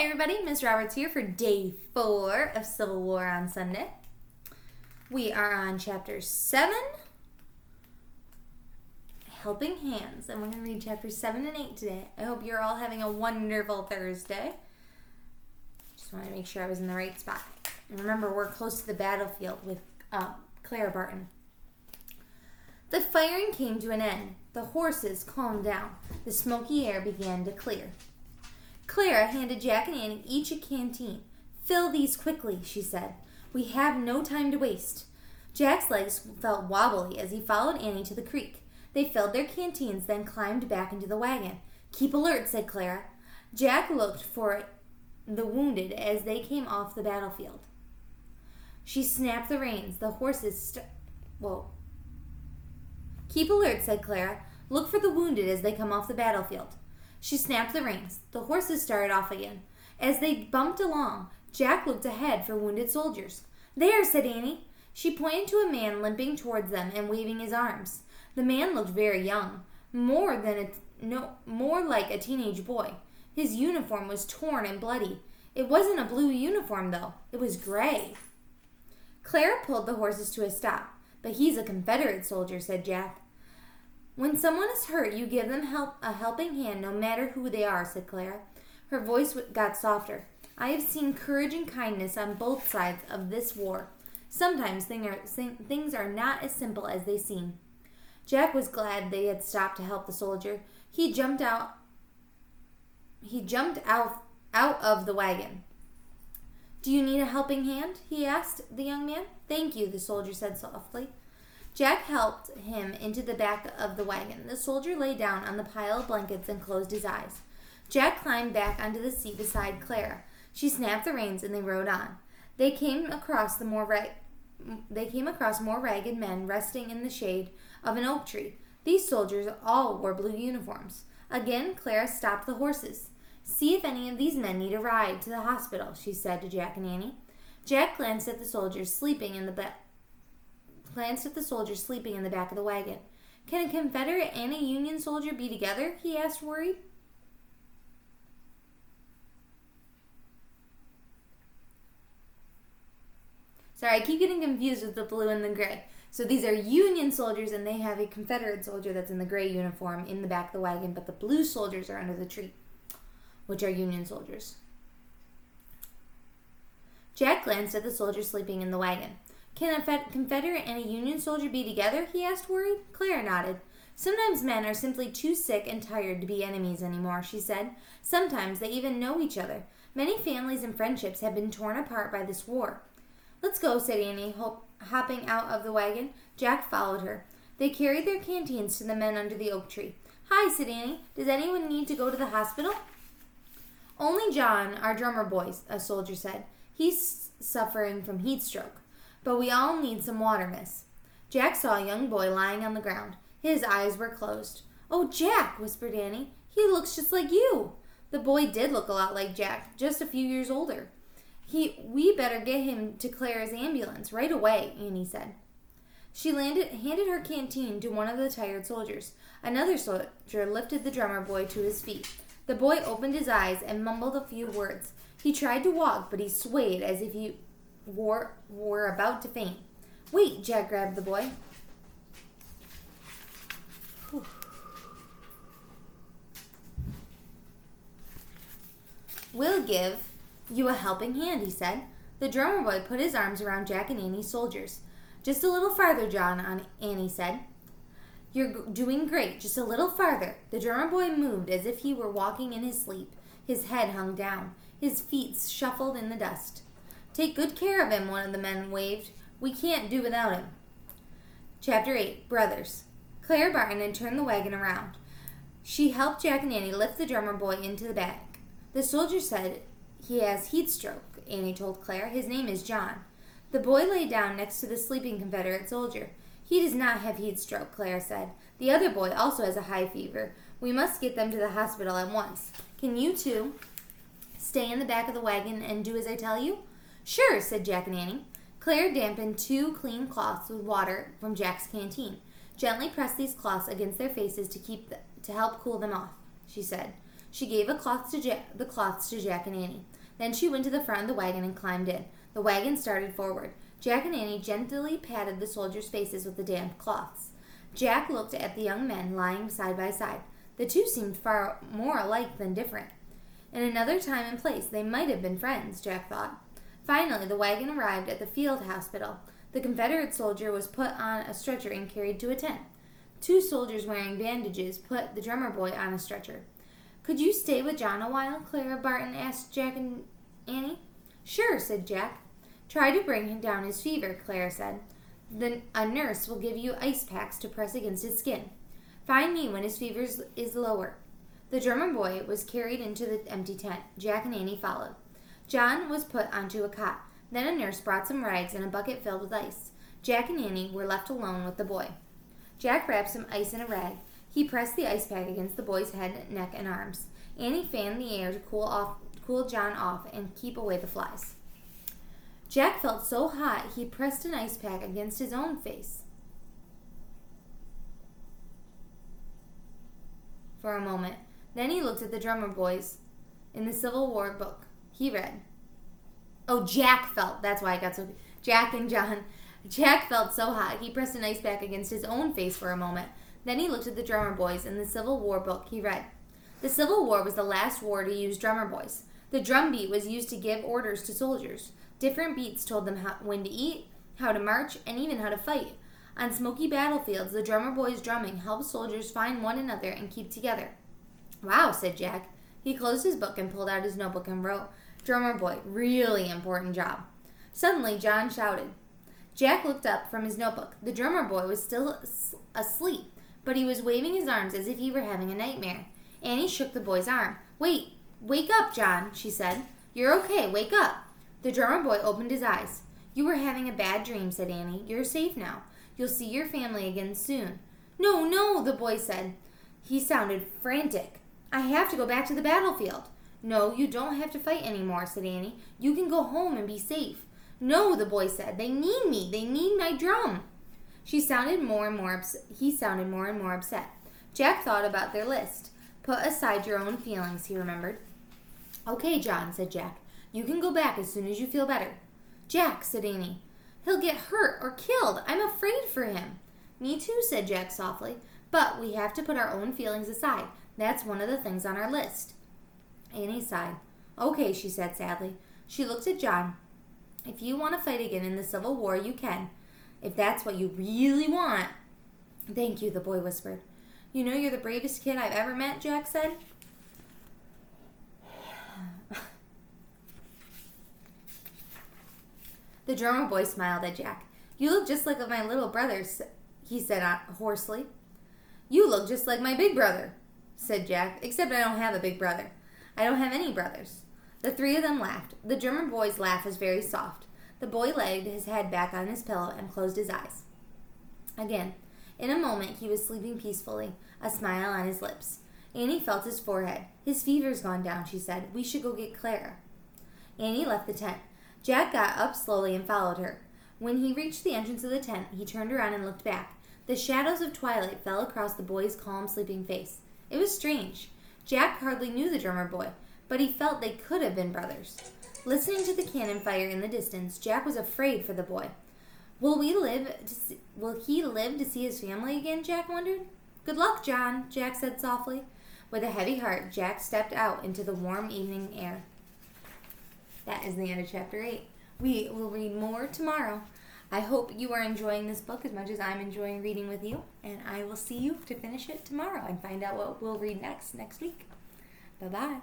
Hi everybody, Ms. Roberts here for day 4 of Civil War on Sunday. We are on chapter 7, Helping Hands, and we're going to read chapters 7 and 8 today. I hope you're all having a wonderful Thursday. Just wanted to make sure I was in the right spot. And remember, we're close to the battlefield with Clara Barton. The firing came to an end. The horses calmed down. The smoky air began to clear. Clara handed Jack and Annie each a canteen. "Fill these quickly," she said. "We have no time to waste." Jack's legs felt wobbly as he followed Annie to the creek. They filled their canteens, then climbed back into the wagon. "Keep alert," said Clara. Jack looked for the wounded as they came off the battlefield. She snapped the reins. The horses "Keep alert," said Clara. "Look for the wounded as they come off the battlefield." She snapped the reins. The horses started off again. As they bumped along, Jack looked ahead for wounded soldiers. "There," said Annie. She pointed to a man limping towards them and waving his arms. The man looked very young, more like a teenage boy. His uniform was torn and bloody. It wasn't a blue uniform, though. It was gray. Clara pulled the horses to a stop. "But he's a Confederate soldier," said Jack. "When someone is hurt, you give them a helping hand, no matter who they are," said Clara. Her voice got softer. "I have seen courage and kindness on both sides of this war. Sometimes things are not as simple as they seem." Jack was glad they had stopped to help the soldier. He jumped out of the wagon. "Do you need a helping hand?" he asked the young man. "Thank you," the soldier said softly. Jack helped him into the back of the wagon. The soldier lay down on the pile of blankets and closed his eyes. Jack climbed back onto the seat beside Clara. She snapped the reins and they rode on. They came across more ragged men resting in the shade of an oak tree. These soldiers all wore blue uniforms. Again, Clara stopped the horses. "See if any of these men need a ride to the hospital," she said to Jack and Annie. Jack glanced at the soldiers sleeping in the back of the wagon. "Can a Confederate and a Union soldier be together?" he asked, worried. Sorry, I keep getting confused with the blue and the gray. So these are Union soldiers, and they have a Confederate soldier that's in the gray uniform in the back of the wagon, but the blue soldiers are under the tree, which are Union soldiers. Jack glanced at the soldier sleeping in the wagon. "Can a Confederate and a Union soldier be together?" he asked, worried. Clara nodded. "Sometimes men are simply too sick and tired to be enemies anymore," she said. "Sometimes they even know each other. Many families and friendships have been torn apart by this war." "Let's go," said Annie, hopping out of the wagon. Jack followed her. They carried their canteens to the men under the oak tree. "Hi," said Annie. "Does anyone need to go to the hospital?" "Only John, our drummer boy," a soldier said. "He's suffering from heat stroke. But we all need some water, miss." Jack saw a young boy lying on the ground. His eyes were closed. "Oh, Jack," whispered Annie. "He looks just like you." The boy did look a lot like Jack, just a few years older. We better get him to Clara's ambulance right away," Annie said. She handed her canteen to one of the tired soldiers. Another soldier lifted the drummer boy to his feet. The boy opened his eyes and mumbled a few words. He tried to walk, but he swayed as if he were about to faint. "Wait," Jack grabbed the boy. Whew. "We'll give you a helping hand," he said. The drummer boy put his arms around Jack and Annie's soldiers. "Just a little farther, John," Annie said. "You're doing great. Just a little farther." The drummer boy moved as if he were walking in his sleep. His head hung down. His feet shuffled in the dust. "Take good care of him," one of the men waved. "We can't do without him." Chapter 8, Brothers. Clara Barton had turned the wagon around. She helped Jack and Annie lift the drummer boy into the back. "The soldier said he has heat stroke," Annie told Clara. "His name is John." The boy lay down next to the sleeping Confederate soldier. "He does not have heat stroke," Clara said. "The other boy also has a high fever. We must get them to the hospital at once. Can you two stay in the back of the wagon and do as I tell you?" "Sure," said Jack and Annie. Claire dampened 2 clean cloths with water from Jack's canteen. "Gently press these cloths against their faces to help cool them off," she said. She gave the cloths to Jack and Annie. Then she went to the front of the wagon and climbed in. The wagon started forward. Jack and Annie gently patted the soldiers' faces with the damp cloths. Jack looked at the young men lying side by side. The two seemed far more alike than different. In another time and place, they might have been friends, Jack thought. Finally, the wagon arrived at the field hospital. The Confederate soldier was put on a stretcher and carried to a tent. Two soldiers wearing bandages put the drummer boy on a stretcher. "Could you stay with John a while?" Clara Barton asked Jack and Annie. "Sure," said Jack. "Try to bring him down his fever," Clara said. "Then a nurse will give you ice packs to press against his skin. Find me when his fever is lower." The drummer boy was carried into the empty tent. Jack and Annie followed. John was put onto a cot. Then a nurse brought some rags and a bucket filled with ice. Jack and Annie were left alone with the boy. Jack wrapped some ice in a rag. He pressed the ice pack against the boy's head, neck, and arms. Annie fanned the air to cool John off and keep away the flies. Jack felt so hot he pressed an ice pack against his own face. For a moment. Then he looked at the drummer boys in the Civil War book. He read. That's why I got so... Jack and John. Jack felt so hot he pressed an ice pack against his own face for a moment. Then he looked at the drummer boys in the Civil War book. He read. The Civil War was the last war to use drummer boys. The drum beat was used to give orders to soldiers. Different beats told them when to eat, how to march, and even how to fight. On smoky battlefields, the drummer boys' drumming helped soldiers find one another and keep together. "Wow," said Jack. He closed his book and pulled out his notebook and wrote, "Drummer boy, really important job." Suddenly, John shouted. Jack looked up from his notebook. The drummer boy was still asleep, but he was waving his arms as if he were having a nightmare. Annie shook the boy's arm. Wake up, John," she said. "You're okay. Wake up." The drummer boy opened his eyes. "You were having a bad dream," said Annie. "You're safe now. You'll see your family again soon." No, the boy said. He sounded frantic. "I have to go back to the battlefield." "No, you don't have to fight anymore," said Annie. "You can go home and be safe." "No," the boy said. "They need me. They need my drum." He sounded more and more upset. Jack thought about their list. "Put aside your own feelings," he remembered. "Okay, John," said Jack. "You can go back as soon as you feel better." "Jack," said Annie. "He'll get hurt or killed. I'm afraid for him." "Me too," said Jack softly. "But we have to put our own feelings aside. That's one of the things on our list." Annie sighed. "Okay," she said sadly. She looked at John. "If you want to fight again in the Civil War, you can. If that's what you really want." "Thank you," the boy whispered. "You know you're the bravest kid I've ever met," Jack said. The drummer boy smiled at Jack. "You look just like my little brother," he said hoarsely. "You look just like my big brother," said Jack, "except I don't have a big brother. I don't have any brothers." The three of them laughed. The drummer boy's laugh was very soft. The boy laid his head back on his pillow and closed his eyes. Again, in a moment he was sleeping peacefully, a smile on his lips. Annie felt his forehead. "His fever's gone down," she said. "We should go get Clara." Annie left the tent. Jack got up slowly and followed her. When he reached the entrance of the tent, he turned around and looked back. The shadows of twilight fell across the boy's calm, sleeping face. It was strange. Jack hardly knew the drummer boy, but he felt they could have been brothers. Listening to the cannon fire in the distance, Jack was afraid for the boy. Will he live to see his family again, Jack wondered. "Good luck, John," Jack said softly. With a heavy heart, Jack stepped out into the warm evening air. That is the end of Chapter 8. We will read more tomorrow. I hope you are enjoying this book as much as I'm enjoying reading with you, and I will see you to finish it tomorrow and find out what we'll read next week. Bye-bye.